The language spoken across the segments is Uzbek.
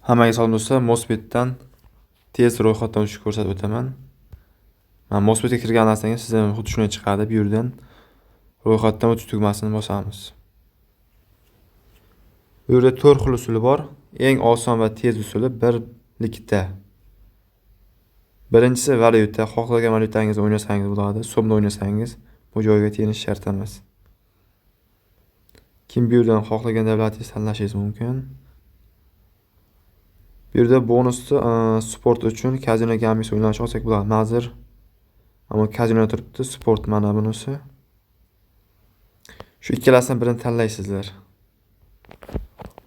Hammaga salom do'stlar, Mosfetdan tez ro'yxatdan o'tishni ko'rsatib o'taman. Mana Mosfetga kirgandan so'ng sizdan xuddi shunday chiqadi. Bu yerdan ro'yxatdan o'tish tugmasini bosamiz. Bu yerda 4 xil usuli bor. Eng oson va tez usuli birlikda. Birinchisi valyuta. Xohlagan valyutangizni o'ynasangiz bo'ladi. So'mda o'ynasangiz bu joyga tenish shart emas. Kim bu yerdan xohlagan davlatingizni tanlashingiz mumkin. Bu yerda bonusni sport uchun Casino Gambis o'ynashni olsak bo'ladi. Hozir ammo Casino turibdi, sport mana bunisi. Shu ikkalasidan birini tanlaysizlar.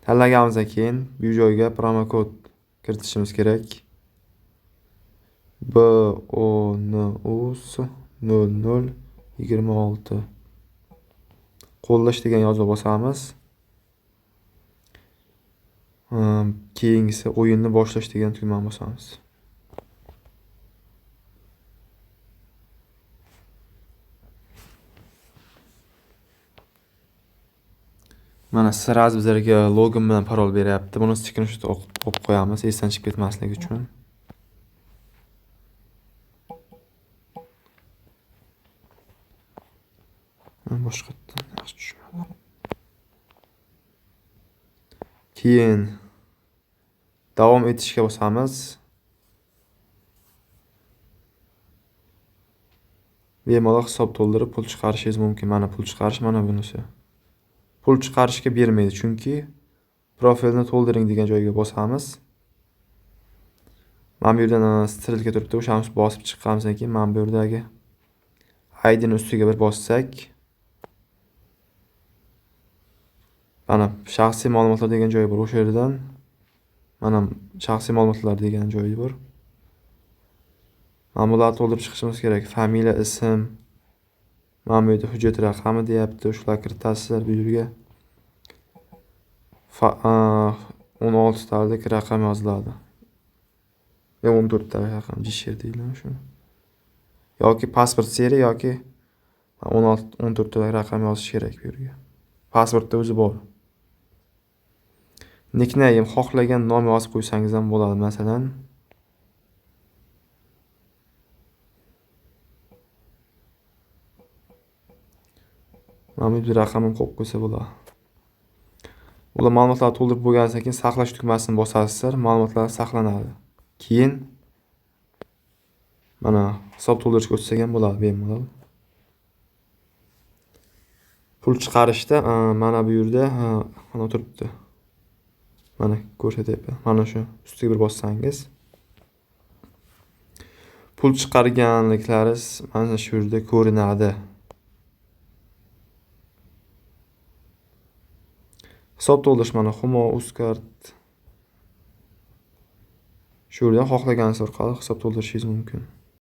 Tanlaganimizdan keyin bu joyga promo kod kiritishimiz kerak. BONUS 0026 qo'llash degan yozuvga bosamiz. Keyingisi o'yinni boshlash degan tugmani bosamiz. Mana sirasiz bizlarga login bilan parol beryapti. Buni screenshot olib qo'yamiz, esdan chiqib ketmasligi uchun. Boshqatdan yaxshi tushunadi. Keyin davom etishga bosamiz. Bemalol hisob to'ldirib pul chiqarishingiz mumkin. Mana pul chiqarish mana bunisi. Pul chiqarishga bermaydi, chunki profilni to'ldiring degan joyga bosamiz. Mana bu yerdan strelka turibdi, o'shani bosib chiqqanimizdan keyin mana bu yerdagi ID'ni ustiga bir bossak, mana shaxsiy ma'lumotlar degan joyi bor. O'sha yerdan mana shaxsiy ma'lumotlar degan joyi bor. Mana bularni to'ldirib chiqishimiz kerak. Familiya, ism, mana bu yerda hujjat raqami deyapti. Shularni kiritasizlar bu yerga. 16 talik raqam yoziladi. 14 talik raqam jishir deyiladi shu. Yoki pasport seriya yoki 14 talik raqam yozish kerak bu yerga. Pasportda o'zi bor. Nickname xohlagan nom yozib qo'ysangiz ham bo'ladi, masalan. Mana bu raqamni qo'yib qo'ysa bo'ladi. Ular ma'lumotlarni to'ldirib bo'lgandan keyin saqlash tugmasini bosasizlar, ma'lumotlar saqlanadi. Keyin mana hisob to'ldirishga o'tsak ham bo'ladi bemalol. Pul chiqarishda mana bu yerda mana turibdi. Mana ko'rsatyapman. Mana shu ustiga bir bossangiz pul chiqarganliklaringiz mana shu yerda ko'rinadi. Hisob to'ldirish mana Humo, Uzcard. Shu yerdan xohlaganingiz orqali hisob to'ldirishingiz mumkin.